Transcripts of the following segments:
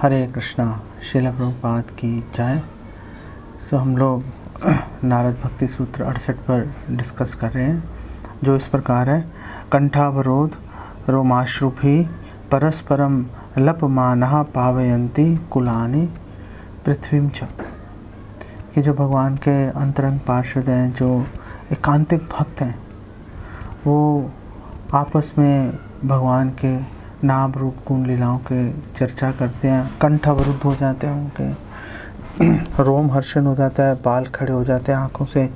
हरे कृष्णा। श्रील प्रभुपाद की जय। सो हम लोग नारद भक्ति सूत्र 68 पर डिस्कस कर रहे हैं, जो इस प्रकार है। कंठावरोध रोमाश्रुभि परस्परम लपमानः पावयन्ति कुलानि पृथ्वीं च। कि जो भगवान के अंतरंग पार्षद हैं, जो एकांतिक भक्त हैं, वो आपस में भगवान के नाम रूप गुण लीलाओं के चर्चा करते हैं। कंठ अवरुद्ध हो जाते हैं उनके, रोम हर्षण हो जाता है, बाल खड़े हो जाते हैं, आँखों से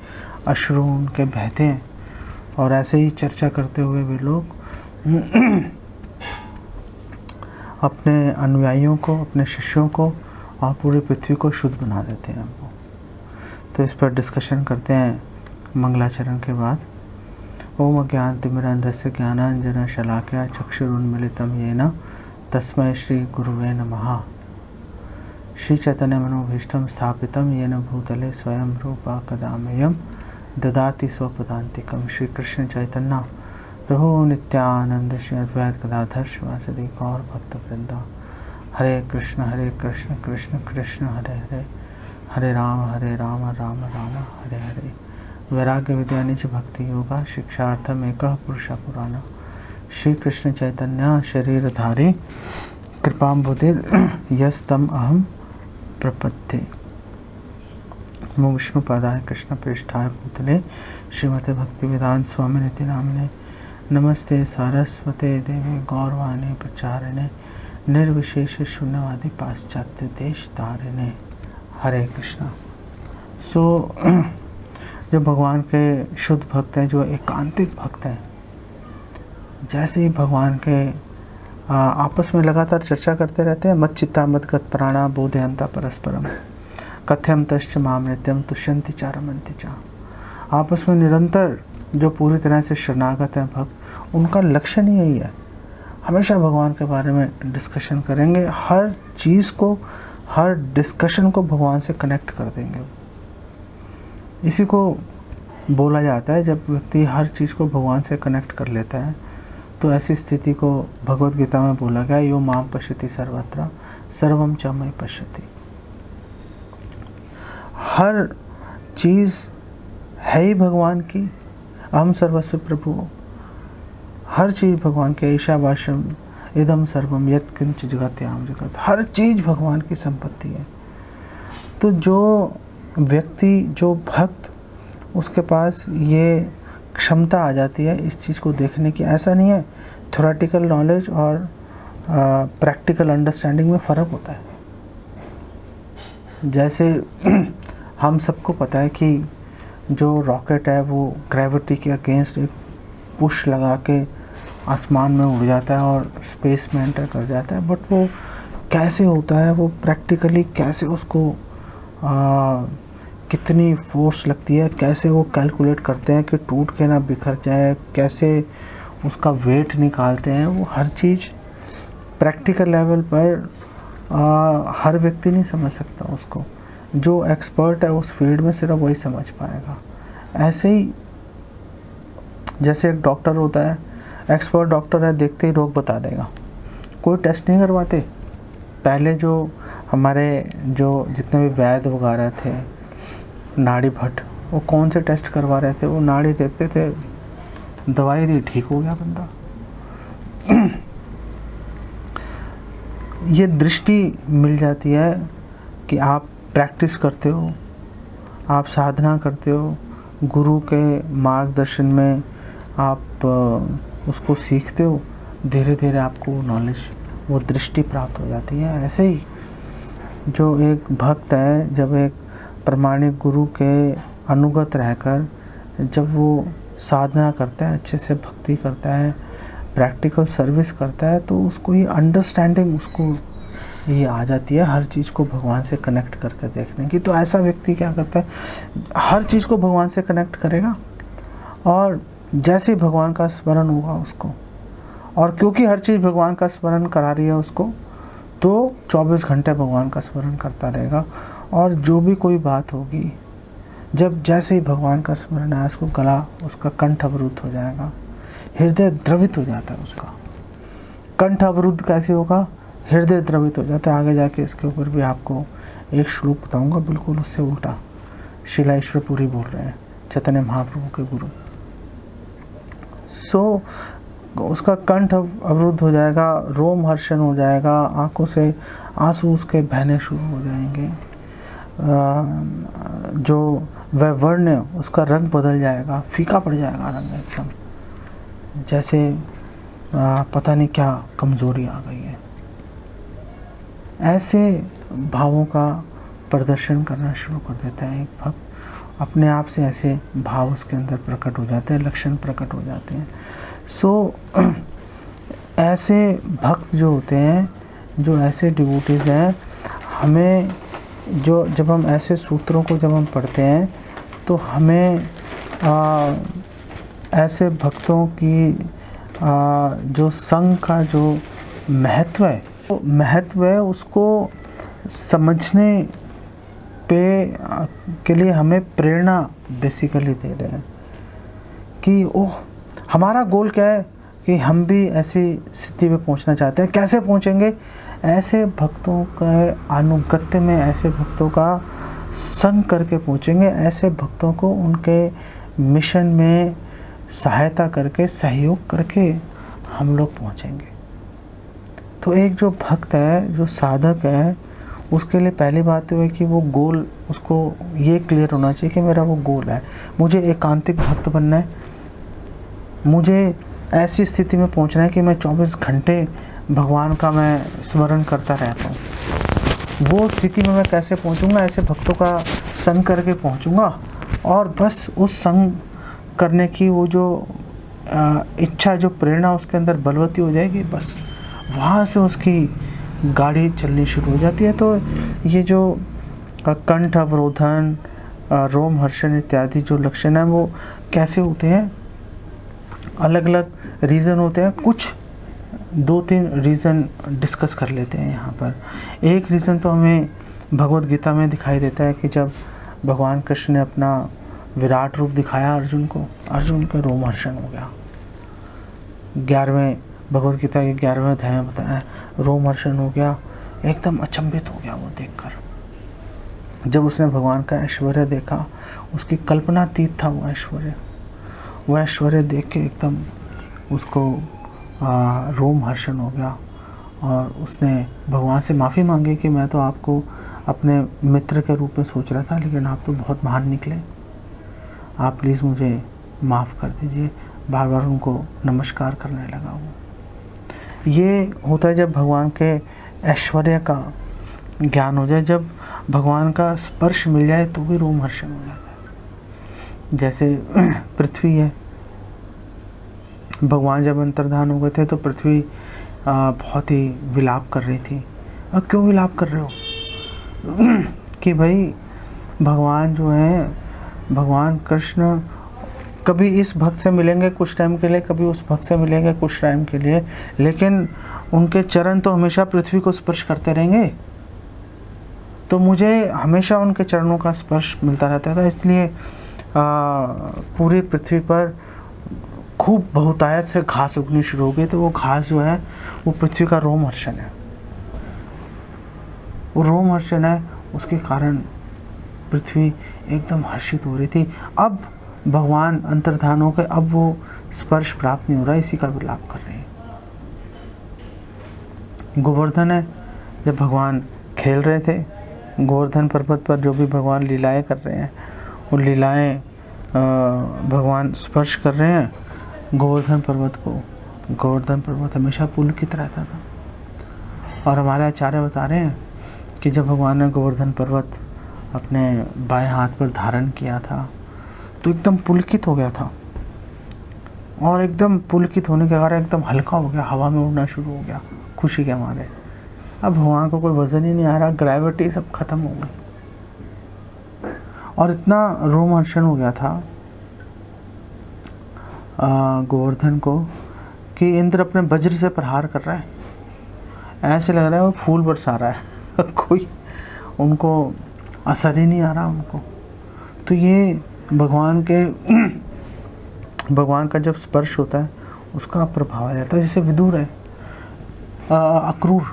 अश्रु उनके बहते हैं। और ऐसे ही चर्चा करते हुए वे लोग अपने अनुयायियों को, अपने शिष्यों को और पूरी पृथ्वी को शुद्ध बना देते हैं वो। तो इस पर डिस्कशन करते हैं मंगलाचरण के बाद। ओम अज्ञानतिमिरान्धस्य ज्ञानाञ्जन शलाकया चक्षुरुन्मीलितं येन तस्मै श्री गुरुवे नमः। श्री चैतन्य मनोभीष्टं स्थापितं येन भूतले स्वयं रूपा कदा मह्यं ददाति स्वपदान्तिकं। श्री कृष्ण चैतन्य प्रभु नित्यानंद श्री अद्वैत गदाधर शिवासदि गौर भक्तवृंद। हरे कृष्ण कृष्ण कृष्ण हरे हरे, हरे राम राम राम हरे हरे। वैराग्य विद्या निज भक्ति योगा शिक्षार्थम एक पुरुष पुराण। श्री कृष्ण चैतन्य शरीरधारी कृपाम्बुधि यस्तम अहम प्रपत्ति। नमो विष्णुपादाय कृष्ण प्रेष्ठाय भूतले श्रीमते भक्ति वेदांत स्वामी निति नामिने। नमस्ते सारस्वते देवी गौरवाणी प्रचारिणे निर्विशेष शून्यवादी पाश्चात्य देश तारिणे। हरे कृष्णा। जो भगवान के शुद्ध भक्त हैं, जो एकांतिक भक्त हैं, जैसे ही भगवान के आपस में लगातार चर्चा करते रहते हैं। मत चित्ता मत गत प्राणा बोधयंता परस्परम कथ्यम तश्च माम नित्यम तुष्यंति च रमन्ति च। आपस में निरंतर जो पूरी तरह से शरणागत हैं भक्त, उनका लक्षण ही यही है। हमेशा भगवान के बारे में डिस्कशन करेंगे, हर चीज़ को, हर डिस्कशन को भगवान से कनेक्ट कर देंगे। इसी को बोला जाता है, जब व्यक्ति हर चीज़ को भगवान से कनेक्ट कर लेता है, तो ऐसी स्थिति को भगवद गीता में बोला गया, यो माम पश्यति सर्वत्र सर्वम च मयि पश्यति। हर चीज़ है ही भगवान की, अहम सर्वस्व प्रभु। हर चीज़ भगवान के, ईशावास्यम इदम सर्वम यत् किंच जगत्याम जगत। हर चीज़ भगवान की संपत्ति है। तो जो व्यक्ति, जो भक्त, उसके पास ये क्षमता आ जाती है इस चीज़ को देखने की। ऐसा नहीं है, थ्योरेटिकल नॉलेज और प्रैक्टिकल अंडरस्टैंडिंग में फ़र्क होता है। जैसे हम सबको पता है कि जो रॉकेट है वो ग्रेविटी के अगेंस्ट एक पुश लगा के आसमान में उड़ जाता है और स्पेस में एंटर कर जाता है। बट वो कैसे होता है, वो प्रैक्टिकली कैसे उसको कितनी फोर्स लगती है, कैसे वो कैलकुलेट करते हैं कि टूट के ना बिखर जाए, कैसे उसका वेट निकालते हैं, वो हर चीज़ प्रैक्टिकल लेवल पर हर व्यक्ति नहीं समझ सकता उसको। जो एक्सपर्ट है उस फील्ड में सिर्फ वही समझ पाएगा। ऐसे ही जैसे एक डॉक्टर होता है, एक्सपर्ट डॉक्टर है, देखते ही रोग बता देगा, कोई टेस्ट नहीं करवाते। पहले जो हमारे जितने भी वैद्य वगैरह थे, नाड़ी भट्ट, वो कौन से टेस्ट करवा रहे थे? वो नाड़ी देखते थे, दवाई दी, ठीक हो गया बंदा। ये दृष्टि मिल जाती है कि आप प्रैक्टिस करते हो, आप साधना करते हो, गुरु के मार्गदर्शन में आप उसको सीखते हो, धीरे धीरे आपको नॉलेज, वो दृष्टि प्राप्त हो जाती है। ऐसे ही जो एक भक्त है, जब एक प्रमाणिक गुरु के अनुगत रहकर जब वो साधना करता है, अच्छे से भक्ति करता है, प्रैक्टिकल सर्विस करता है, तो उसको ये अंडरस्टैंडिंग, उसको ये आ जाती है हर चीज़ को भगवान से कनेक्ट करके देखने की। तो ऐसा व्यक्ति क्या करता है, हर चीज़ को भगवान से कनेक्ट करेगा, और जैसे ही भगवान का स्मरण होगा उसको, और क्योंकि हर चीज़ भगवान का स्मरण करा रही है उसको, तो 24 घंटे भगवान का स्मरण करता रहेगा। और जो भी कोई बात होगी, जब जैसे ही भगवान का स्मरण आया, उसको गला, उसका कंठ अवरुद्ध हो जाएगा, हृदय द्रवित हो जाता है उसका। कंठ अवरुद्ध कैसे होगा? हृदय द्रवित हो जाता है। आगे जाके इसके ऊपर भी आपको एक श्लोक बताऊंगा, बिल्कुल उससे उल्टा शिला ईश्वरपुरी बोल रहे हैं, चैतन्य महाप्रभु के गुरु। सो उसका कंठ अवरुद्ध हो जाएगा, रोम हर्षण हो जाएगा, आंखों से आंसू उसके बहने शुरू हो जाएंगे, जो वह वर्ण है उसका रंग बदल जाएगा, फीका पड़ जाएगा रंग एकदम, जैसे पता नहीं क्या कमज़ोरी आ गई है। ऐसे भावों का प्रदर्शन करना शुरू कर देता है एक भक्त, अपने आप से ऐसे भाव उसके अंदर प्रकट हो जाते हैं, लक्षण प्रकट हो जाते हैं। सो ऐसे भक्त जो होते हैं, जो ऐसे डिवोटीज़ हैं, हमें जो जब हम ऐसे सूत्रों को जब हम पढ़ते हैं तो हमें ऐसे भक्तों की जो संग का जो महत्व है, तो महत्व है उसको समझने पे के लिए हमें प्रेरणा बेसिकली दे रहे हैं कि ओह, हमारा गोल क्या है कि हम भी ऐसी स्थिति में पहुंचना चाहते हैं। कैसे पहुंचेंगे? ऐसे भक्तों का अनुगत्य में, ऐसे भक्तों का संग करके पहुंचेंगे, ऐसे भक्तों को उनके मिशन में सहायता करके, सहयोग करके हम लोग पहुंचेंगे। तो एक जो भक्त है, जो साधक है, उसके लिए पहली बात तो है कि वो गोल, उसको ये क्लियर होना चाहिए कि मेरा वो गोल है, मुझे एकांतिक भक्त बनना है, मुझे ऐसी स्थिति में पहुंचना है कि मैं 24 घंटे भगवान का मैं स्मरण करता रहता हूँ। वो स्थिति में मैं कैसे पहुंचूंगा? ऐसे भक्तों का संग करके पहुंचूंगा, और बस उस संग करने की वो जो इच्छा, जो प्रेरणा उसके अंदर बलवती हो जाएगी, बस वहाँ से उसकी गाड़ी चलनी शुरू हो जाती है। तो ये जो कंठ अवरोधन, रोम हर्षण इत्यादि जो लक्षण हैं वो कैसे होते हैं? अलग अलग रीज़न होते हैं। कुछ 2-3 रीज़न डिस्कस कर लेते हैं यहाँ पर। एक रीज़न तो हमें भगवत गीता में दिखाई देता है कि जब भगवान कृष्ण ने अपना विराट रूप दिखाया अर्जुन को, अर्जुन का रोमहर्षण हो गया। 11वें भगवत गीता के 11वें अध्याय में बताया, रोमहर्षण हो गया, एकदम अचंभित हो गया वो देखकर। जब उसने भगवान का ऐश्वर्य देखा, उसकी कल्पनातीत था वो ऐश्वर्य। वो ऐश्वर्य देख के एकदम उसको रोमहर्षण हो गया, और उसने भगवान से माफ़ी मांगी कि मैं तो आपको अपने मित्र के रूप में सोच रहा था, लेकिन आप तो बहुत महान निकले, आप प्लीज़ मुझे माफ़ कर दीजिए। बार बार उनको नमस्कार करने लगा वो। ये होता है जब भगवान के ऐश्वर्य का ज्ञान हो जाए, जब भगवान का स्पर्श मिल जाए तो भी रोमहर्षण हो जाता है। जैसे पृथ्वी है, भगवान जब अंतर्धान हो गए थे तो पृथ्वी बहुत ही विलाप कर रही थी। अब क्यों विलाप कर रहे हो? कि भाई भगवान जो है, भगवान कृष्ण कभी इस भक्त से मिलेंगे कुछ टाइम के लिए, कभी उस भक्त से मिलेंगे कुछ टाइम के लिए, लेकिन उनके चरण तो हमेशा पृथ्वी को स्पर्श करते रहेंगे। तो मुझे हमेशा उनके चरणों का स्पर्श मिलता रहता था, इसलिए पूरी पृथ्वी पर खूब बहुतायत से घास उगनी शुरू हो गई। तो वो घास जो है वो पृथ्वी का रोमहर्षण है, वो रोमहर्षण है, उसके कारण पृथ्वी एकदम हर्षित हो रही थी। अब भगवान अंतर्धान हो गए, अब वो स्पर्श प्राप्त नहीं हो रहा, इसी का विलाप कर रहे हैं। गोवर्धन है, जब भगवान खेल रहे थे गोवर्धन पर्वत पर, जो भी भगवान लीलाएं कर रहे हैं, वो लीलाएं भगवान स्पर्श कर रहे हैं गोवर्धन पर्वत को। गोवर्धन पर्वत हमेशा पुलकित रहता था, और हमारे आचार्य बता रहे हैं कि जब भगवान ने गोवर्धन पर्वत अपने बाएं हाथ पर धारण किया था तो एकदम पुलकित हो गया था, और एकदम पुलकित होने के कारण एकदम हल्का हो गया, हवा में उड़ना शुरू हो गया खुशी के मारे। अब भगवान को कोई वजन ही नहीं आ रहा, ग्रेविटी सब खत्म हो गई, और इतना रोमहर्षण हो गया था गोवर्धन को कि इंद्र अपने वज्र से प्रहार कर रहा है, ऐसे लग रहा है वो फूल बरसा रहा है कोई उनको असर ही नहीं आ रहा उनको। तो ये भगवान का जब स्पर्श होता है उसका प्रभाव आ जाता है। जैसे विदुर है, अक्रूर,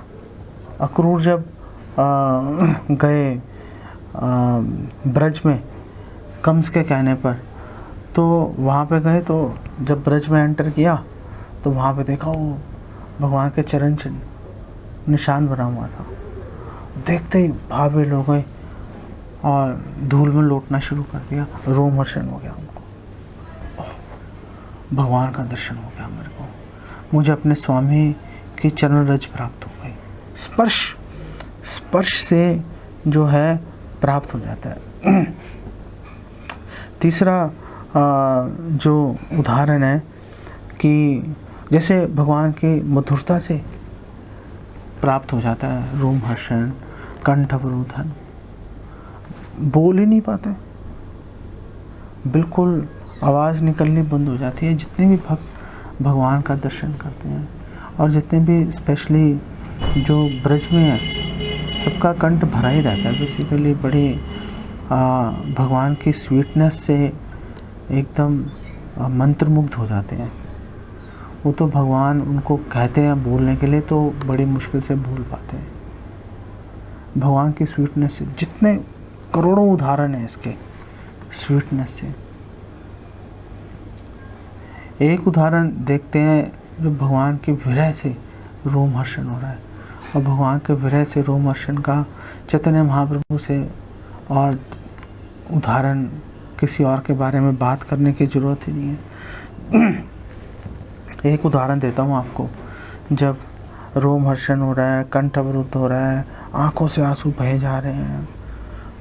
अक्रूर जब गए ब्रज में कंस के कहने पर, तो वहाँ पे गए, तो जब ब्रज में एंटर किया तो वहाँ पे देखा वो भगवान के चरण चिन्ह निशान बना हुआ था। देखते ही भावे लोग गए और धूल में लौटना शुरू कर दिया। रोमहर्षण हो गया उनको, भगवान का दर्शन हो गया मेरे को, मुझे अपने स्वामी की चरण रज प्राप्त हो गई। स्पर्श से जो है प्राप्त हो जाता है। तीसरा जो उदाहरण है कि जैसे भगवान की मधुरता से प्राप्त हो जाता है रोमहर्षण, कंठ अवरोधन, बोल ही नहीं पाते, बिल्कुल आवाज़ निकलनी बंद हो जाती है। जितने भी भक्त भगवान का दर्शन करते हैं और जितने भी स्पेशली जो ब्रज में है, सबका कंठ भरा ही रहता है बेसिकली। बड़े भगवान की स्वीटनेस से एकदम मंत्रमुग्ध हो जाते हैं। वो तो भगवान उनको कहते हैं बोलने के लिए, तो बड़ी मुश्किल से बोल पाते हैं। भगवान की स्वीटनेस से जितने करोड़ों उदाहरण हैं इसके, स्वीटनेस से। एक उदाहरण देखते हैं जो भगवान के विरह से रोमहर्षण हो रहा है, और भगवान के विरह से रोमहर्षण का चैतन्य महाप्रभु से और उदाहरण किसी और के बारे में बात करने की ज़रूरत ही नहीं है। एक उदाहरण देता हूँ आपको। जब रोमहर्षण हो रहा है, कंठ अवरुद्ध हो रहा है, आंखों से आंसू बहे जा रहे हैं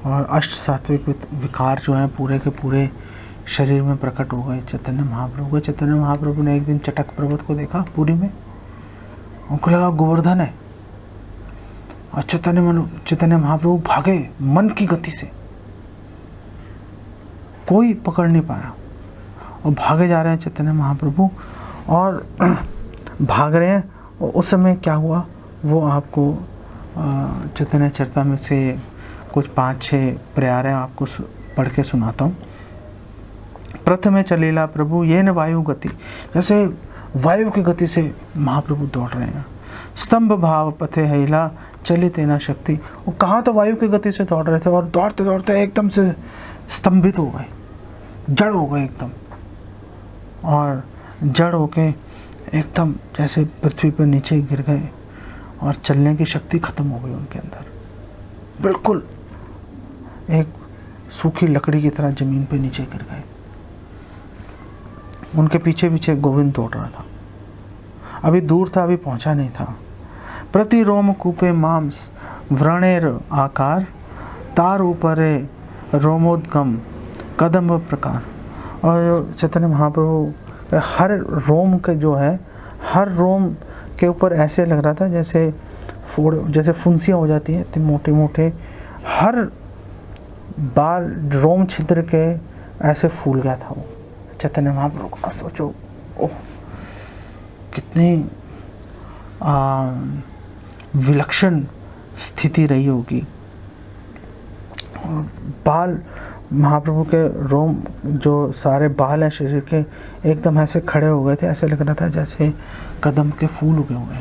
और अष्ट सात्विक विकार जो हैं पूरे के पूरे शरीर में प्रकट हो गए चैतन्य महाप्रभु को। चैतन्य महाप्रभु ने एक दिन चटक पर्वत को देखा पुरी में, उनको लगा गोवर्धन है, और चैतन्य महाप्रभु भागे मन की गति से, कोई पकड़ नहीं पाया, और भागे जा रहे हैं चैतन्य महाप्रभु और भाग रहे हैं। और उस समय क्या हुआ वो आपको चैतन्य चरिता में से कुछ 5-6 प्यारे आपको पढ़ के सुनाता हूँ। प्रथमे चलीला प्रभु ये न वायु गति, जैसे वायु की गति से महाप्रभु दौड़ रहे हैं। स्तंभ भाव पथे हिला चली तेना शक्ति, वो कहाँ तो वायु की गति से दौड़ रहे थे और दौड़ते दौड़ते एकदम से स्तंभित हो गए, जड़ हो गए एकदम, और जड़ होके एकदम जैसे पृथ्वी पर नीचे गिर गए और चलने की शक्ति खत्म हो गई उनके अंदर। बिल्कुल एक सूखी लकड़ी की तरह जमीन पे नीचे गिर गए। उनके पीछे पीछे गोविंद दौड़ रहा था, अभी दूर था, अभी पहुंचा नहीं था। प्रति रोम कूपे मांस व्रणेर आकार, तार ऊपरे रोमोद्गम कदम प्रकार। और चैतन्य महाप्रभु हर रोम के जो है, हर रोम के ऊपर ऐसे लग रहा था जैसे फुंसियाँ हो जाती हैं, इतने मोटे मोटे हर बाल रोम छिद्र के ऐसे फूल गया था वो चैतन्य महाप्रभु को। सोचो ओह कितनी विलक्षण स्थिति रही होगी। बाल महाप्रभु के रोम जो सारे बाल हैं शरीर के एकदम ऐसे खड़े हो गए थे, ऐसे लग रहा था जैसे कदम के फूल उगे हुए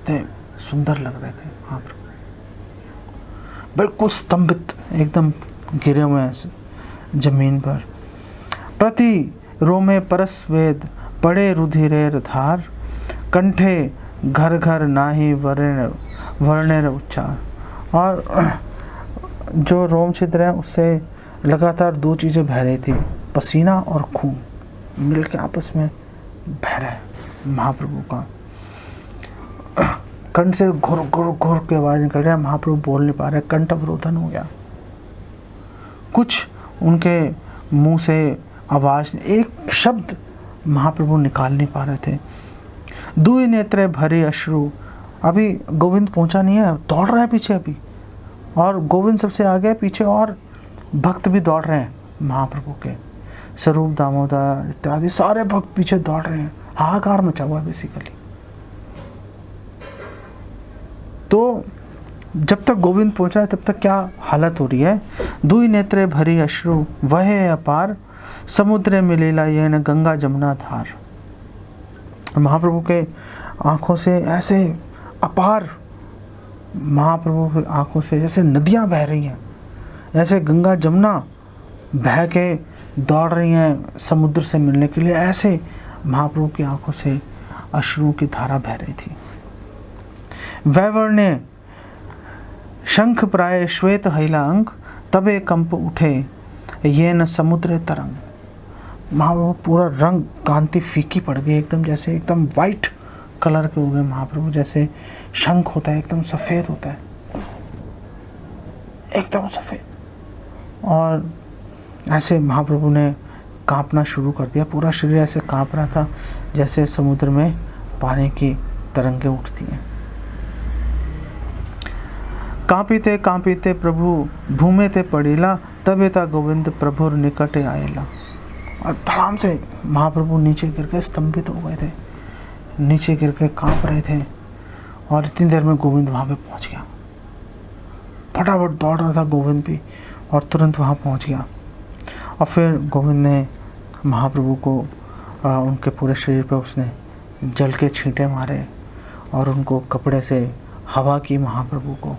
थे, सुंदर लग रहे थे महाप्रभु, बिल्कुल स्तंभित एकदम गिरे हुए हैं जमीन पर। प्रति रोमे परस वेद पड़े रुधिरेर धार, कंठे घर घर नाही वर्णेर उच्चार। और जो रोम छिद्र है उससे लगातार 2 चीज़ें बह रही थी, पसीना और खून मिल के आपस में बह रहा है महाप्रभु का। कंठ से घुर घुर घुर के आवाज़ निकल रहा है, महाप्रभु बोल नहीं पा रहे, कंठ अवरोधन हो गया। कुछ उनके मुंह से आवाज़, एक शब्द महाप्रभु निकाल नहीं पा रहे थे। दुई नेत्रे भरे अश्रु, अभी गोविंद पहुंचा नहीं है, दौड़ रहा है पीछे अभी, और गोविंद सबसे आगे, पीछे और भक्त भी दौड़ रहे हैं महाप्रभु के। स्वरूप दामोदर इत्यादि सारे भक्त पीछे दौड़ रहे हैं, हाहाकार मचा हुआ बेसिकली। तो जब तक गोविंद पहुंच रहा है तब तक क्या हालत हो रही है। दुई नेत्रे भरी अश्रु वह अपार, समुद्र में लीला ये न गंगा जमुना धार। महाप्रभु के आंखों से ऐसे अपार महाप्रभु की आंखों से जैसे नदियां बह रही हैं, जैसे गंगा जमुना बह के दौड़ रही हैं समुद्र से मिलने के लिए, ऐसे महाप्रभु की आंखों से अश्रुओं की धारा बह रही थी। वैवर ने शंख प्राय श्वेत हैलांक, तबे कंप उठे ये न समुद्र तरंग। महाप्रभु पूरा रंग कांति फीकी पड़ गई, एकदम जैसे एकदम वाइट कलर के हो गए महाप्रभु, जैसे शंख होता है एकदम सफ़ेद होता है, एकदम सफ़ेद। और ऐसे महाप्रभु ने कांपना शुरू कर दिया, पूरा शरीर ऐसे कांप रहा था जैसे समुद्र में पानी की तरंगें उठती हैं। कांपिते प्रभु भूमे पड़ेला, तबे ता गोविंद प्रभुर निकटे आएला। और धड़ाम से महाप्रभु नीचे गिर के स्तंभित हो गए थे, नीचे गिर के कांप रहे थे। और इतनी देर में गोविंद वहाँ पे पहुँच गया, फटाफट दौड़ रहा था गोविंद भी, और तुरंत वहाँ पहुँच गया। और फिर गोविंद ने महाप्रभु को उनके पूरे शरीर पर उसने जल के छींटे मारे और उनको कपड़े से हवा की महाप्रभु को।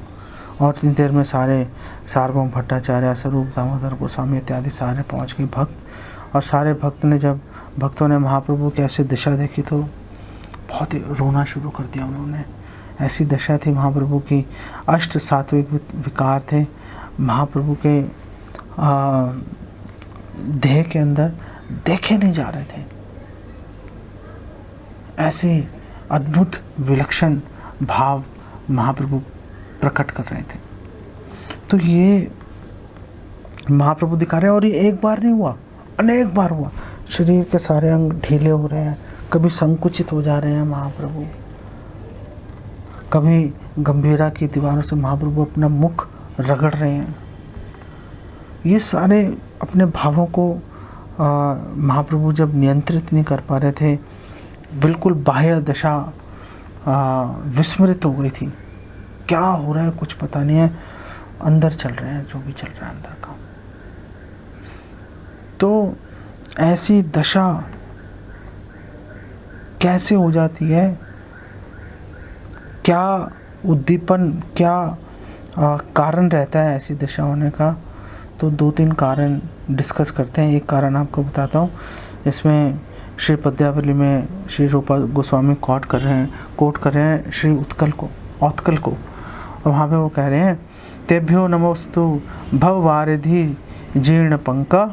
और इतनी देर में सारे सार्वभौम भट्टाचार्य, स्वरूप दामोदर गोस्वामी इत्यादि सारे पहुँच गए भक्त। और सारे भक्तों ने महाप्रभु की ऐसी दिशा देखी तो बहुत ही रोना शुरू कर दिया उन्होंने। ऐसी दशा थी महाप्रभु की, अष्ट सात्विक विकार थे महाप्रभु के देह के अंदर, देखे नहीं जा रहे थे। ऐसे अद्भुत विलक्षण भाव महाप्रभु प्रकट कर रहे थे। तो ये महाप्रभु दिखा रहे हैं। और ये एक बार नहीं हुआ, अनेक बार हुआ। शरीर के सारे अंग ढीले हो रहे हैं, कभी संकुचित हो जा रहे हैं महाप्रभु, कभी गंभीरा की दीवारों से महाप्रभु अपना मुख रगड़ रहे हैं। ये सारे अपने भावों को महाप्रभु जब नियंत्रित नहीं कर पा रहे थे, बिल्कुल बाह्य दशा विस्मृत हो गई थी। क्या हो रहा है कुछ पता नहीं है, अंदर चल रहे हैं जो भी चल रहा है अंदर का। तो ऐसी दशा कैसे हो जाती है, क्या उद्दीपन, क्या कारण रहता है ऐसी दशा होने का? तो 2-3 कारण डिस्कस करते हैं। एक कारण आपको बताता हूँ, इसमें श्री पद्यावली में श्री रूपा गोस्वामी कोट कर रहे हैं श्री औत्कल को। और वहाँ पे वो कह रहे हैं, तेभ्यो नमोस्तु भववारिधि जीर्ण पंका,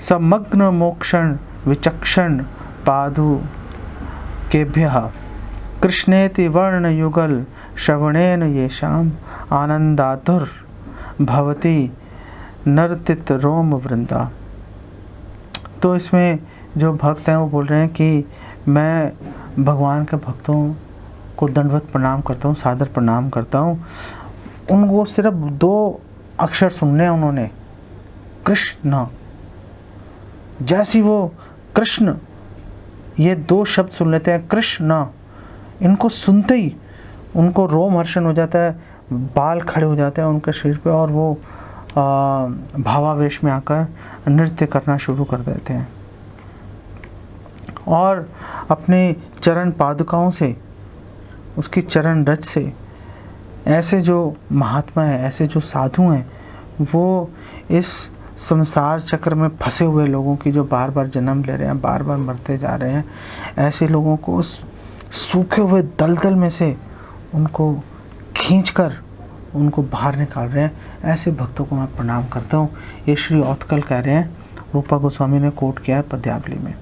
समग्न मोक्षण विचक्षण पादु केभ्यः, कृष्णेति वर्ण युगल श्रवणेन येषाम आनंदातुर भवति नर्तित रोम वृंदा। तो इसमें जो भक्त हैं वो बोल रहे हैं कि मैं भगवान के भक्तों को दंडवत प्रणाम करता हूँ, सादर प्रणाम करता हूँ। उनको सिर्फ 2 अक्षर सुनने हैं उन्होंने, कृष्ण। जैसी वो कृष्ण ये 2 शब्द सुन लेते हैं, कृष्ण, इनको सुनते ही उनको रोमहर्षण हो जाता है, बाल खड़े हो जाते हैं उनके शरीर पे, और वो भावावेश में आकर नृत्य करना शुरू कर देते हैं। और अपने चरण पादुकाओं से, उसकी चरण रज से, ऐसे जो महात्मा हैं, ऐसे जो साधु हैं, वो इस संसार चक्र में फंसे हुए लोगों की, जो बार बार जन्म ले रहे हैं, बार बार मरते जा रहे हैं, ऐसे लोगों को उस सूखे हुए दलदल में से उनको खींचकर उनको बाहर निकाल रहे हैं। ऐसे भक्तों को मैं प्रणाम करता हूँ। ये श्री औत्कल कह रहे हैं, रूपा गोस्वामी ने कोट किया है पद्यावली में।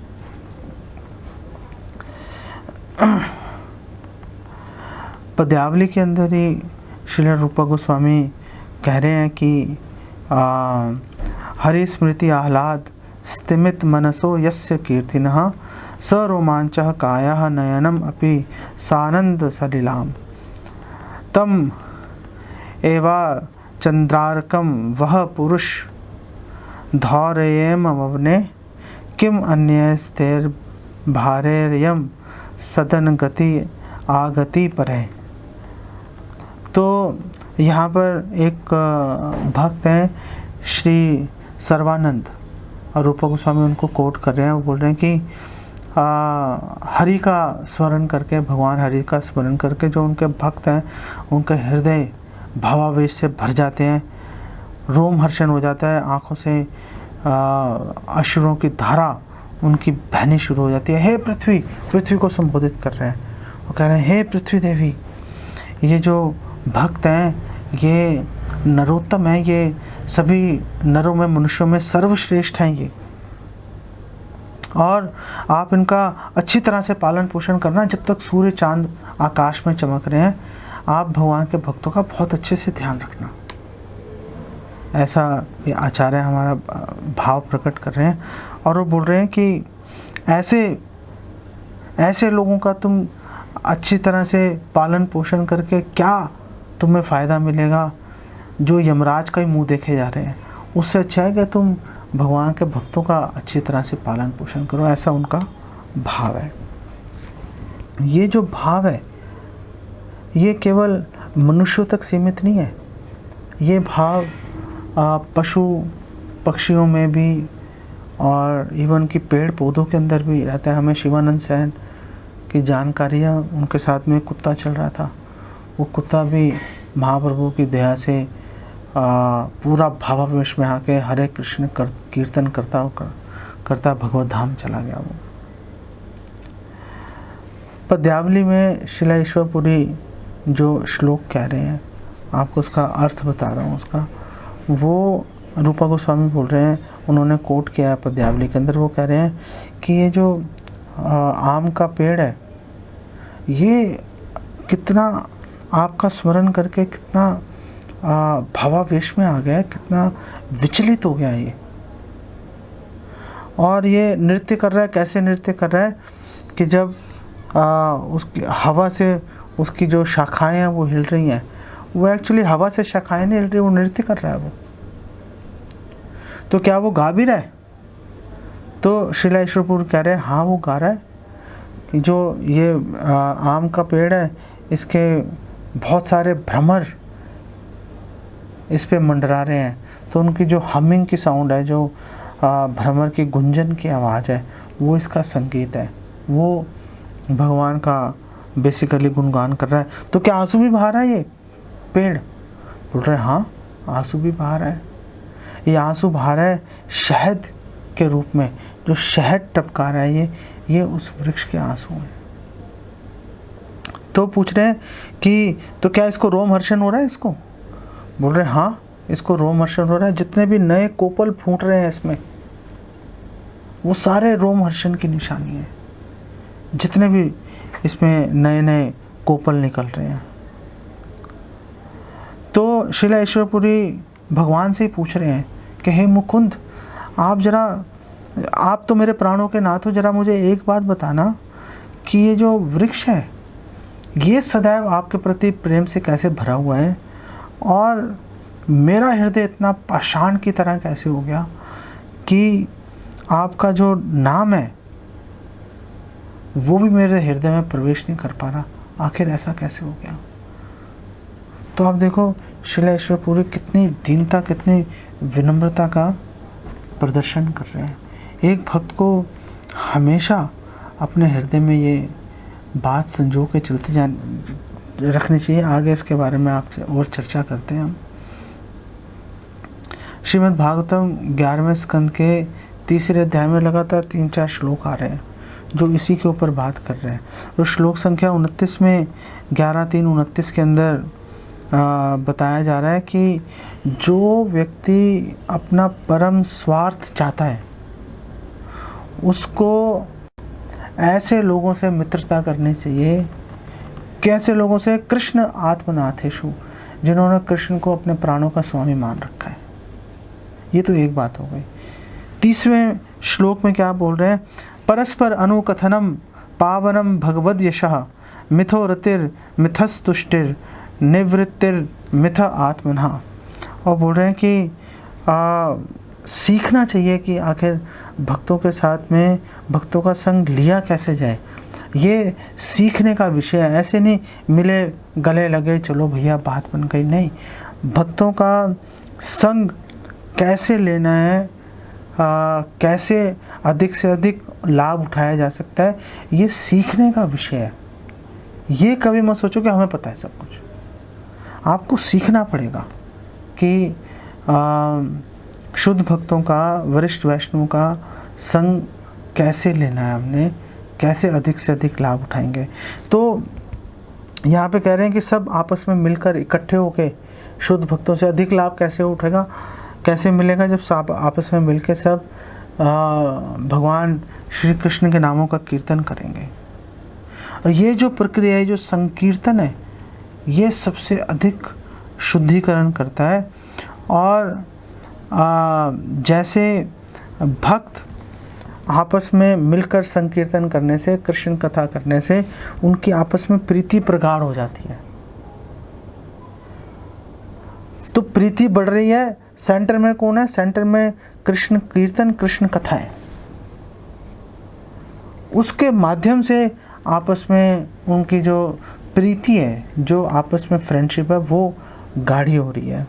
पद्यावली के अंदर ही श्री रूपा गोस्वामी कह रहे हैं कि हरि स्मृति आह्लाद स्तिमित मनसो यस्य कीर्तिनः, स रोमांचः कायः नयनम अपि सानंद सलिलाम, तम एवा चंद्रार्कम वह पुरुष धौरयेम मवने, किम अन्यस्तेर भारेयम सदन गति आगति परे। तो यहाँ पर एक भक्त हैं श्री सर्वानंद, और रूपा गोस्वामी उनको कोट कर रहे हैं। वो बोल रहे हैं कि हरि का स्मरण करके, भगवान हरि का स्मरण करके जो उनके भक्त हैं उनके हृदय भावावेश से भर जाते हैं, रोमहर्षण हो जाता है, आँखों से अश्रुओं की धारा उनकी बहनी शुरू हो जाती है। हे पृथ्वी, पृथ्वी को संबोधित कर रहे हैं, वो कह रहे हैं हे पृथ्वी देवी, ये जो भक्त हैं ये नरोत्तम हैं, ये सभी नरों में, मनुष्यों में सर्वश्रेष्ठ हैं ये, और आप इनका अच्छी तरह से पालन पोषण करना। जब तक सूर्य चांद आकाश में चमक रहे हैं आप भगवान के भक्तों का बहुत अच्छे से ध्यान रखना। ऐसा ये आचार्य हमारा भाव प्रकट कर रहे हैं, और वो बोल रहे हैं कि ऐसे लोगों का तुम अच्छी तरह से पालन पोषण करके क्या तुम्हें फ़ायदा मिलेगा, जो यमराज का ही मुंह देखे जा रहे हैं। उससे अच्छा है कि तुम भगवान के भक्तों का अच्छी तरह से पालन पोषण करो, ऐसा उनका भाव है। ये जो भाव है ये केवल मनुष्यों तक सीमित नहीं है, ये भाव पशु पक्षियों में भी और इवन कि पेड़ पौधों के अंदर भी रहता है। हमें शिवानंद सहन की जानकारियाँ, उनके साथ में कुत्ता चल रहा था, वो कुत्ता भी महाप्रभु की दया से पूरा भावावेश में आके हरे कृष्ण कीर्तन करता भगवत धाम चला गया। वो पद्यावली में शिला ईश्वरपुरी जो श्लोक कह रहे हैं, आपको उसका अर्थ बता रहा हूँ उसका, वो रूपा गोस्वामी बोल रहे हैं, उन्होंने कोट किया है पद्यावली के अंदर। वो कह रहे हैं कि ये जो आम का पेड़ है ये कितना आपका स्मरण करके कितना भावावेश में आ गया है, कितना विचलित हो गया ये, और ये नृत्य कर रहा है। कैसे नृत्य कर रहा है कि जब उसकी हवा से उसकी जो शाखाएं हैं वो हिल रही हैं, वो एक्चुअली हवा से शाखाएं नहीं हिल रही, वो नृत्य कर रहा है वो। तो क्या वो गा भी रहा है? तो शिला ईश्वरपुर कह रहे हैं हाँ वो गा रहा है। जो ये आम का पेड़ है इसके बहुत सारे भ्रमर इस पे मंडरा रहे हैं, तो उनकी जो हमिंग की साउंड है, जो भ्रमर की गुंजन की आवाज़ है, वो इसका संगीत है, वो भगवान का बेसिकली गुणगान कर रहा है। तो क्या आंसू भी बहा रहा है ये पेड़? बोल रहे हैं हाँ आंसू भी बहा रहा है। ये आंसू बहा रहा है शहद के रूप में, जो शहद टपका रहा है ये उस वृक्ष के आंसू हैं। तो पूछ रहे हैं कि तो क्या इसको रोमहर्षण हो रहा है इसको? बोल रहे हैं हाँ इसको रोमहर्षण हो रहा है। जितने भी नए कोपल फूट रहे हैं इसमें, वो सारे रोमहर्षण की निशानी है। जितने भी इसमें नए नए कोपल निकल रहे हैं। तो शिला ईश्वरपुरी भगवान से ही पूछ रहे हैं कि हे मुकुंद, आप तो मेरे प्राणों के नाथ हो, जरा मुझे एक बात बताना कि ये जो वृक्ष है ये सदैव आपके प्रति प्रेम से कैसे भरा हुआ है, और मेरा हृदय इतना पाषाण की तरह कैसे हो गया कि आपका जो नाम है वो भी मेरे हृदय में प्रवेश नहीं कर पा रहा, आखिर ऐसा कैसे हो गया? तो आप देखो शिला ईश्वरपुरी कितनी दीनता, कितनी विनम्रता का प्रदर्शन कर रहे हैं। एक भक्त को हमेशा अपने हृदय में ये बात संजो के चलते रखनी चाहिए। आगे इसके बारे में आपसे और चर्चा करते हैं हम। श्रीमद् भागवतम 11वें स्कंद के 3रे अध्याय में लगातार 3-4 श्लोक आ रहे हैं जो इसी के ऊपर बात कर रहे हैं। तो श्लोक संख्या 29 में 11:3-29 के अंदर बताया जा रहा है कि जो व्यक्ति अपना परम स्वार्थ चाहता है उसको ऐसे लोगों से मित्रता करनी चाहिए। कैसे लोगों से? कृष्ण आत्मनाथेषु, जिन्होंने कृष्ण को अपने प्राणों का स्वामी मान रखा है। ये तो एक बात हो गई। 30वें श्लोक में क्या बोल रहे हैं? परस्पर अनुकथनम पावनम भगवद यशः मिथो रतिर मिथस्तुष्टिर निवृत्तिर मिथ आत्मनः। और बोल रहे हैं कि सीखना चाहिए कि आखिर भक्तों के साथ में भक्तों का संग लिया कैसे जाए। ये सीखने का विषय है। ऐसे नहीं मिले गले लगे चलो भैया बात बन गई, नहीं। भक्तों का संग कैसे लेना है, कैसे अधिक से अधिक लाभ उठाया जा सकता है। ये सीखने का विषय है। ये कभी मत सोचो कि हमें पता है सब कुछ। आपको सीखना पड़ेगा कि शुद्ध भक्तों का, वरिष्ठ वैष्णवों का संग कैसे लेना है हमने, कैसे अधिक से अधिक लाभ उठाएंगे। तो यहाँ पे कह रहे हैं कि सब आपस में मिलकर इकट्ठे होके शुद्ध भक्तों से अधिक लाभ कैसे उठेगा, कैसे मिलेगा, जब सब आपस में मिलकर सब भगवान श्री कृष्ण के नामों का कीर्तन करेंगे। और ये जो प्रक्रिया है, जो संकीर्तन है, ये सबसे अधिक शुद्धिकरण करता है। और जैसे भक्त आपस में मिलकर संकीर्तन करने से, कृष्ण कथा करने से उनकी आपस में प्रीति प्रगाढ़ हो जाती है। तो प्रीति बढ़ रही है। सेंटर में कौन है? सेंटर में कृष्ण कीर्तन, कृष्ण कथा है। उसके माध्यम से आपस में उनकी जो प्रीति है, जो आपस में फ्रेंडशिप है, वो गाढ़ी हो रही है।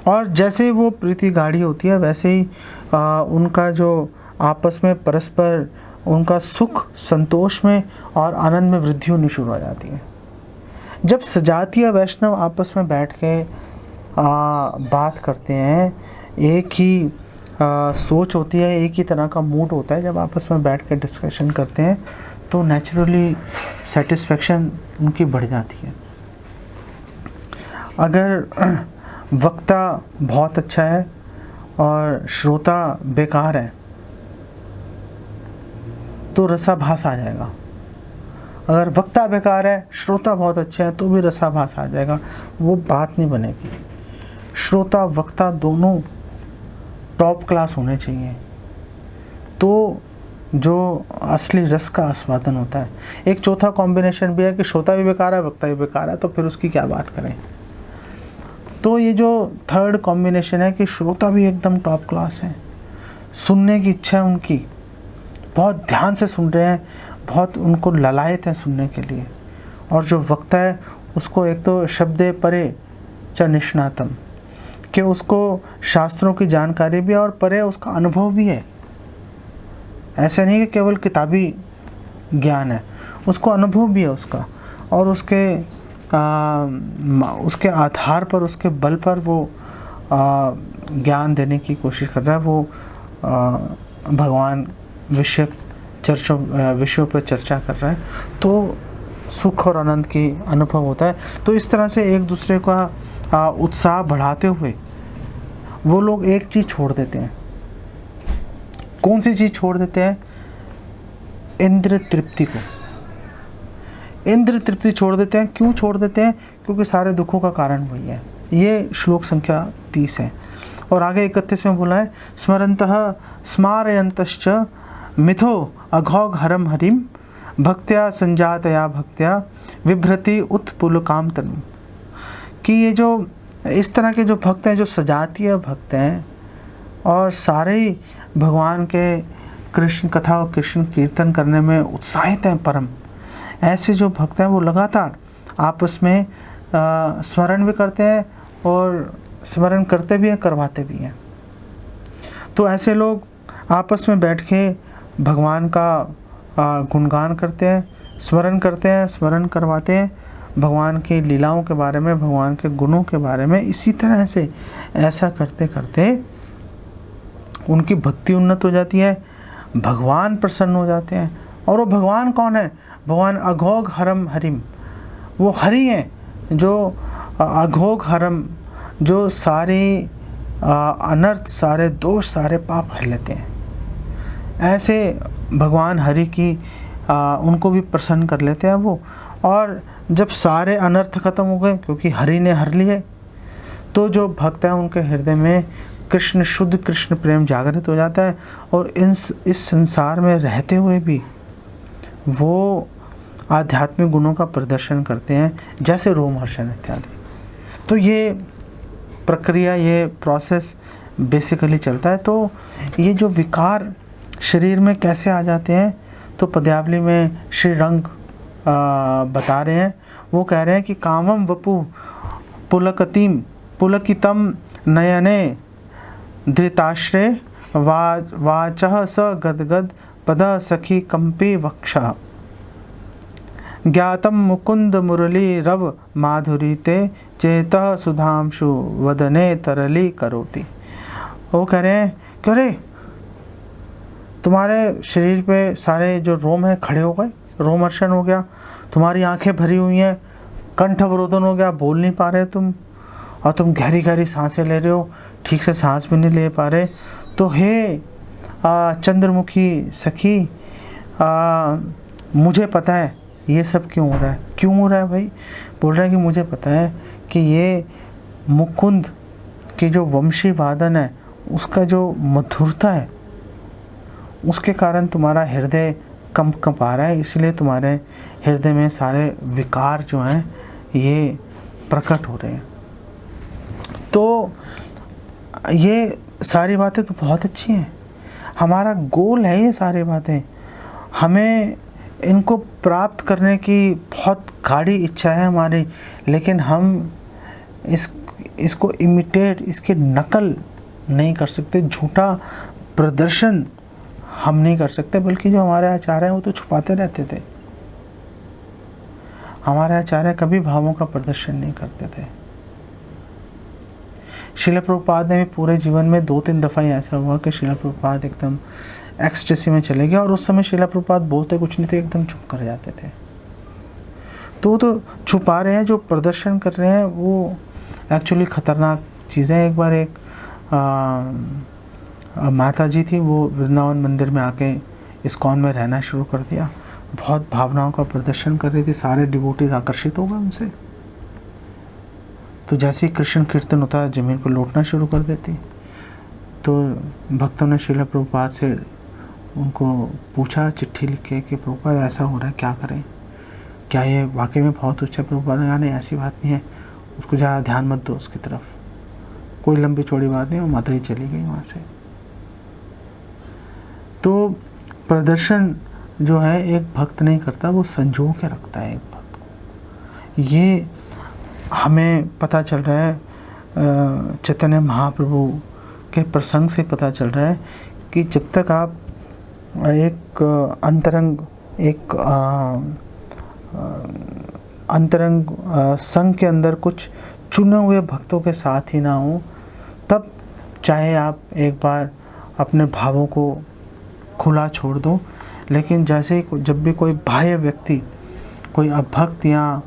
और जैसे ही वो प्रीति गाढ़ी होती है, वैसे ही उनका जो आपस में परस्पर उनका सुख, संतोष में और आनंद में वृद्धि होनी शुरू हो जाती है। जब सजातीय वैष्णव आपस में बैठ के बात करते हैं, एक ही सोच होती है, एक ही तरह का मूड होता है, जब आपस में बैठ कर डिस्कशन करते हैं तो नेचुरली सेटिस्फेक्शन उनकी बढ़ जाती है। अगर वक्ता बहुत अच्छा है और श्रोता बेकार है तो रसाभास आ जाएगा। अगर वक्ता बेकार है, श्रोता बहुत अच्छे हैं, तो भी रसाभास आ जाएगा, वो बात नहीं बनेगी। श्रोता वक्ता दोनों टॉप क्लास होने चाहिए, तो जो असली रस का आस्वादन होता है। एक चौथा कॉम्बिनेशन भी है कि श्रोता भी बेकार है, वक्ता भी बेकार है, तो फिर उसकी क्या बात करें। तो ये जो थर्ड कॉम्बिनेशन है कि श्रोता भी एकदम टॉप क्लास है, सुनने की इच्छा है उनकी, बहुत ध्यान से सुन रहे हैं, बहुत उनको ललायत है सुनने के लिए। और जो वक्ता है उसको एक तो शब्दे परे च निष्णातम, कि उसको शास्त्रों की जानकारी भी है और परे उसका अनुभव भी है। ऐसा नहीं कि केवल किताबी ज्ञान है, उसको अनुभव भी है उसका, और उसके आधार पर, उसके बल पर वो ज्ञान देने की कोशिश कर रहा है। वो भगवान विषयों पर चर्चा कर रहा है, तो सुख और आनंद की अनुभव होता है। तो इस तरह से एक दूसरे का उत्साह बढ़ाते हुए वो लोग एक चीज़ छोड़ देते हैं। कौन सी चीज़ छोड़ देते हैं? इंद्र तृप्ति को। इंद्र तृप्ति छोड़ देते हैं। क्यों छोड़ देते हैं? क्योंकि सारे दुखों का कारण वही है। ये श्लोक संख्या 30 है। और आगे 31 में बोला है, स्मरन्तः स्मारयन्तश्च मिथो अघौघ हरम हरिम भक्त्या संजातया भक्त्या विभ्रति उत्पुलकाम तनु। कि ये जो इस तरह के जो भक्त हैं, जो सजातीय भक्त हैं और सारे ही भगवान के कृष्ण कथा और कृष्ण कीर्तन करने में उत्साहित हैं परम, ऐसे जो भक्त हैं वो लगातार आपस में स्मरण भी करते हैं और स्मरण करते भी हैं, करवाते भी हैं। तो ऐसे लोग आपस में बैठ के भगवान का गुणगान करते हैं, स्मरण करते हैं, स्मरण करवाते हैं भगवान की लीलाओं के बारे में, भगवान के गुणों के बारे में। इसी तरह से ऐसा करते करते उनकी भक्ति उन्नत हो जाती है, भगवान प्रसन्न हो जाते हैं। और वो भगवान कौन है? भगवान अघोघ हरम हरिम, वो हरि हैं जो अघोघ हरम, जो सारे अनर्थ, सारे दोष, सारे पाप हर लेते हैं। ऐसे भगवान हरि की उनको भी प्रसन्न कर लेते हैं वो। और जब सारे अनर्थ खत्म हो गए, क्योंकि हरि ने हर लिए, तो जो भक्त हैं उनके हृदय में कृष्ण, शुद्ध कृष्ण प्रेम जागृत हो जाता है। और इस संसार में रहते हुए भी वो आध्यात्मिक गुणों का प्रदर्शन करते हैं, जैसे रोमहर्षण इत्यादि। तो ये प्रक्रिया, ये प्रोसेस बेसिकली चलता है। तो ये जो विकार शरीर में कैसे आ जाते हैं, तो पद्यावली में श्री रंग बता रहे हैं। वो कह रहे हैं कि कामम वपु पुलकितम नयने धृताश्रय वाचः स गद्गद पद सखी कंपी वक्षः ज्ञातम मुकुंद मुरली रव माधुरी ते चेतः सुधांशु वदने तरली करोति। वो कह रहे हैं कि अरे तुम्हारे शरीर पे सारे जो रोम है खड़े हो गए, रोमर्शन हो गया, तुम्हारी आंखें भरी हुई हैं, कंठ अवरोधन हो गया, बोल नहीं पा रहे तुम, और तुम गहरी गहरी सांसें ले रहे हो, ठीक से सांस भी नहीं ले पा रहे। तो हे चंद्रमुखी सखी, मुझे पता है ये सब क्यों हो रहा है। क्यों हो रहा है भाई? बोल रहा है कि मुझे पता है कि ये मुकुंद की जो वंशी वादन है उसका जो मधुरता है उसके कारण तुम्हारा हृदय कंप आ रहा है, इसलिए तुम्हारे हृदय में सारे विकार जो हैं ये प्रकट हो रहे हैं। तो ये सारी बातें तो बहुत अच्छी हैं, हमारा गोल है ये सारी बातें, हमें इनको प्राप्त करने की बहुत गाढ़ी इच्छा है हमारी, लेकिन हम इसको इमिटेट, इसकी नकल नहीं कर सकते, झूठा प्रदर्शन हम नहीं कर सकते, बल्कि जो हमारे आचार्य हैं वो तो छुपाते रहते थे। हमारे आचार्य कभी भावों का प्रदर्शन नहीं करते थे। श्रील प्रभुपाद ने भी पूरे जीवन में 2-3 दफ़ा ही ऐसा हुआ कि श्रील प्रभुपाद एकदम एक्सटेसी में चले गए, और उस समय श्रील प्रभुपाद बोलते कुछ नहीं थे, एकदम चुप कर जाते थे। तो छुपा रहे हैं, जो प्रदर्शन कर रहे हैं वो एक्चुअली ख़तरनाक चीज़ है। एक बार एक माता जी थी, वो वृंदावन मंदिर में आके इस्कॉन में रहना शुरू कर दिया, बहुत भावनाओं का प्रदर्शन कर रही थी, सारे डिवोटीज आकर्षित हो गए उनसे। तो जैसे ही कृष्ण कीर्तन होता है ज़मीन पर लौटना शुरू कर देती। तो भक्तों ने श्रील प्रभुपाद से उनको पूछा चिट्ठी लिख के कि प्रभुपाद ऐसा हो रहा है, क्या करें, क्या ये वाकई में बहुत उच्च है? प्रभुपाद ने कहा नहीं, ऐसी बात नहीं है, उसको ज़्यादा ध्यान मत दो उसकी तरफ, कोई लंबी चौड़ी बात नहीं। और माता जी चली गई वहाँ से। तो प्रदर्शन जो है एक भक्त नहीं करता, वो संजो के रखता है एक भक्त को। ये हमें पता चल रहा है चैतन्य महाप्रभु के प्रसंग से पता चल रहा है कि जब तक आप एक अंतरंग संघ के अंदर कुछ चुने हुए भक्तों के साथ ही ना हो, तब चाहे आप एक बार अपने भावों को खुला छोड़ दो, लेकिन जैसे ही जब भी कोई बाह्य व्यक्ति, कोई अभक्त या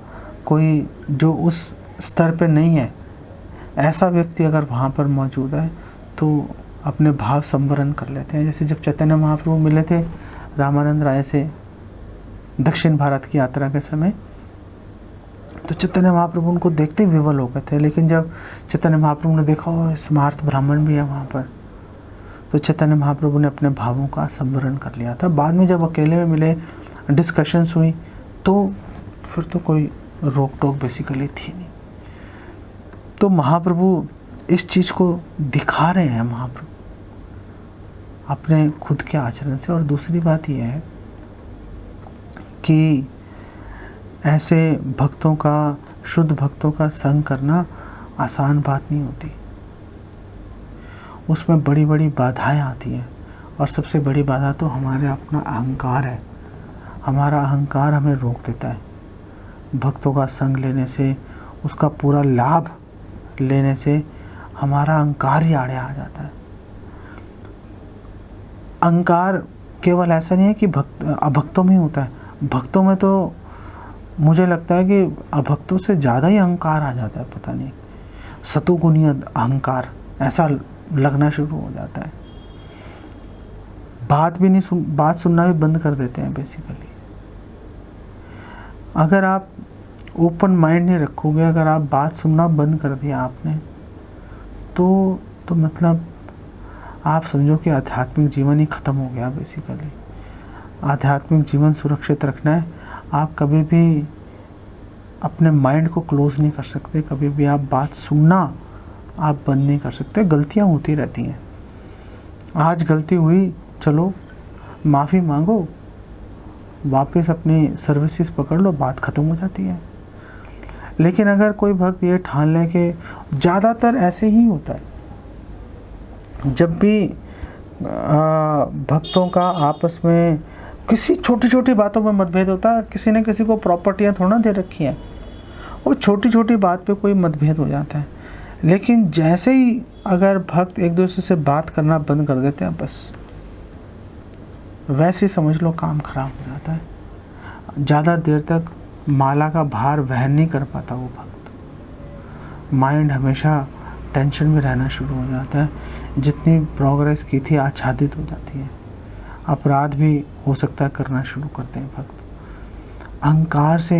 कोई जो उस स्तर पे नहीं है, ऐसा व्यक्ति अगर वहाँ पर मौजूद है तो अपने भाव संवरण कर लेते हैं। जैसे जब चैतन्य महाप्रभु मिले थे रामानंद राय से दक्षिण भारत की यात्रा के समय, तो चैतन्य महाप्रभु उनको देखते ही विवल हो गए थे, लेकिन जब चैतन्य महाप्रभु ने देखा स्मार्त ब्राह्मण भी है वहाँ पर, तो चैतन्य महाप्रभु ने अपने भावों का संवरण कर लिया था। बाद में जब अकेले में मिले, डिस्कशंस हुई, तो फिर तो कोई रोक टोक बेसिकली थी नहीं। तो महाप्रभु इस चीज़ को दिखा रहे हैं, महाप्रभु अपने खुद के आचरण से। और दूसरी बात यह है कि ऐसे भक्तों का, शुद्ध भक्तों का संग करना आसान बात नहीं होती, उसमें बड़ी बड़ी बाधाएं आती हैं। और सबसे बड़ी बाधा तो हमारे अपना अहंकार है। हमारा अहंकार हमें रोक देता है भक्तों का संग लेने से, उसका पूरा लाभ लेने से हमारा अहंकार ही आड़े आ जाता है। अहंकार केवल ऐसा नहीं है कि अभक्तों में होता है, भक्तों में तो मुझे लगता है कि अभक्तों से ज़्यादा ही अहंकार आ जाता है, पता नहीं, सतोगुणीय अहंकार ऐसा लगना शुरू हो जाता है। बात सुनना भी बंद कर देते हैं बेसिकली। अगर आप ओपन माइंड नहीं रखोगे, अगर आप बात सुनना बंद कर दिया आपने, तो मतलब आप समझो कि आध्यात्मिक जीवन ही ख़त्म हो गया बेसिकली। आध्यात्मिक जीवन सुरक्षित रखना है, आप कभी भी अपने माइंड को क्लोज नहीं कर सकते, कभी भी आप बात सुनना आप बंद नहीं कर सकते। गलतियाँ होती रहती हैं, आज गलती हुई, चलो माफ़ी मांगो, वापस अपनी सर्विसेज पकड़ लो, बात ख़त्म हो जाती है। लेकिन अगर कोई भक्त ये ठान ले कि ज़्यादातर ऐसे ही होता है, जब भी भक्तों का आपस में किसी छोटी छोटी बातों में मतभेद होता है। किसी ने किसी को प्रॉपर्टियाँ थोड़ा दे रखी हैं, वो छोटी छोटी बात पे कोई मतभेद हो जाता है। लेकिन जैसे ही अगर भक्त एक दूसरे से बात करना बंद कर देते हैं, बस वैसे ही समझ लो काम खराब हो जाता है। ज़्यादा देर तक माला का भार वहन नहीं कर पाता वो भक्त। माइंड हमेशा टेंशन में रहना शुरू हो जाता है। जितनी प्रोग्रेस की थी आच्छादित हो जाती है। अपराध भी हो सकता है करना शुरू करते हैं भक्त। अहंकार से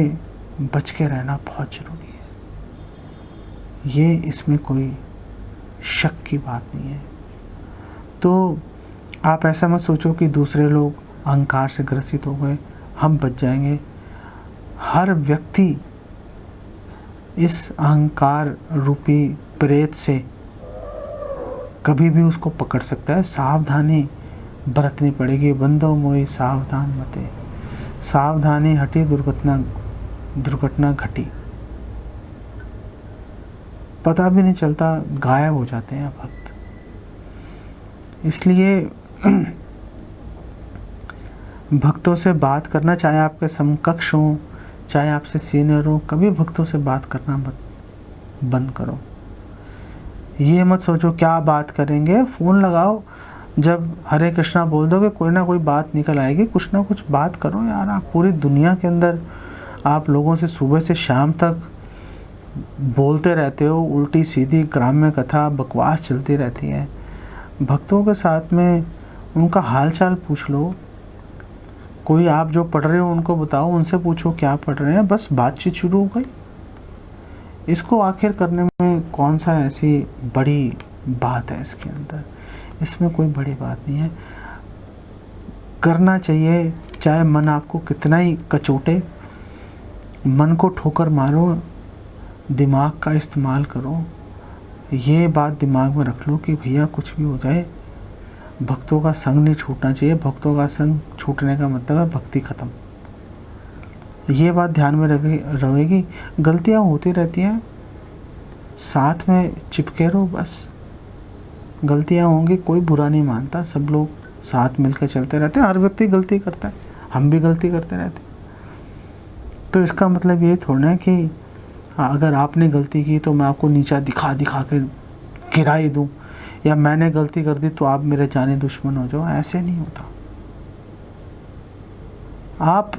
बच के रहना बहुत ज़रूरी है, ये इसमें कोई शक की बात नहीं है। तो आप ऐसा मत सोचो कि दूसरे लोग अहंकार से ग्रसित हो गए, हम बच जाएंगे। हर व्यक्ति इस अहंकार रूपी प्रेत से कभी भी उसको पकड़ सकता है। सावधानी बरतनी पड़ेगी। बंदो मोई सावधान मते, सावधानी हटी दुर्घटना घटी। पता भी नहीं चलता, गायब हो जाते हैं भक्त। इसलिए भक्तों से बात करना, चाहे आपके समकक्ष हो चाहे आपसे सीनियर हो, कभी भक्तों से बात करना मत बंद करो। ये मत सोचो क्या बात करेंगे, फ़ोन लगाओ, जब हरे कृष्णा बोल दोगे कोई ना कोई बात निकल आएगी। कुछ ना कुछ बात करो यार। आप पूरी दुनिया के अंदर आप लोगों से सुबह से शाम तक बोलते रहते हो, उल्टी सीधी ग्राम्य कथा बकवास चलती रहती है। भक्तों के साथ में उनका हाल चाल पूछ लो। कोई आप जो पढ़ रहे हो उनको बताओ, उनसे पूछो क्या पढ़ रहे हैं, बस बातचीत शुरू हो गई। इसको आखिर करने में कौन सा ऐसी बड़ी बात है इसके अंदर? इसमें कोई बड़ी बात नहीं है। करना चाहिए, चाहे मन आपको कितना ही कचोटे, मन को ठोकर मारो, दिमाग का इस्तेमाल करो। ये बात दिमाग में रख लो कि भैया कुछ भी हो जाए, भक्तों का संग नहीं छूटना चाहिए। भक्तों का संग छूटने का मतलब है भक्ति खत्म। ये बात ध्यान में रहेगी। गलतियाँ होती रहती हैं, साथ में चिपके रहो बस। गलतियाँ होंगी, कोई बुरा नहीं मानता, सब लोग साथ मिलकर चलते रहते हैं। हर व्यक्ति गलती करता है, हम भी गलती करते रहते हैं। तो इसका मतलब ये थोड़ा है कि अगर आपने गलती की तो मैं आपको नीचा दिखा के गिराई दूँ, या मैंने गलती कर दी तो आप मेरे जाने दुश्मन हो जाओ। ऐसे नहीं होता। आप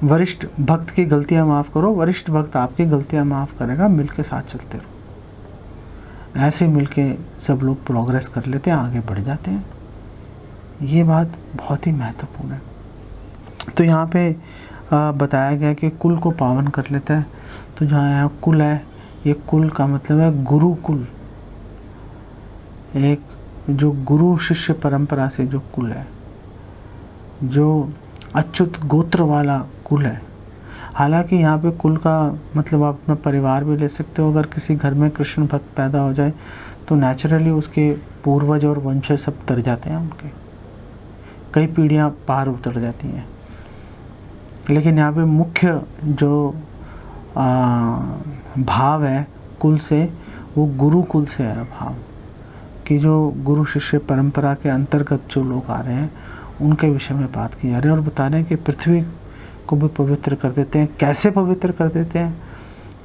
वरिष्ठ भक्त की गलतियां माफ़ करो, वरिष्ठ भक्त आपकी गलतियां माफ़ करेगा। मिल के साथ चलते रहो। ऐसे मिल के सब लोग प्रोग्रेस कर लेते हैं, आगे बढ़ जाते हैं। ये बात बहुत ही महत्वपूर्ण है। तो यहाँ पे बताया गया कि कुल को पावन कर लेता है। तो जहाँ यहाँ कुल है, ये कुल का मतलब है गुरुकुल। एक जो गुरु शिष्य परंपरा से जो कुल है, जो अच्युत गोत्र वाला कुल है। हालांकि यहाँ पे कुल का मतलब आप अपना परिवार भी ले सकते हो। अगर किसी घर में कृष्ण भक्त पैदा हो जाए तो नेचुरली उसके पूर्वज और वंशज सब तर जाते हैं, उनके कई पीढ़ियाँ पार उतर जाती हैं। लेकिन यहाँ पे मुख्य जो भाव है कुल से, वो गुरुकुल से है भाव, कि जो गुरु शिष्य परंपरा के अंतर्गत जो लोग आ रहे हैं उनके विषय में बात की जा रही है। और बता रहे हैं कि पृथ्वी को भी पवित्र कर देते हैं। कैसे पवित्र कर देते हैं,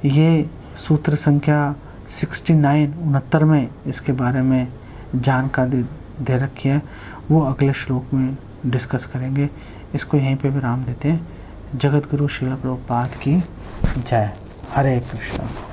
ये सूत्र संख्या 69 में इसके बारे में जानकारी दे रखी है, वो अगले श्लोक में डिस्कस करेंगे। इसको यहीं पे विराम देते हैं। जगत गुरु श्रील प्रभुपाद की जय। हरे कृष्ण।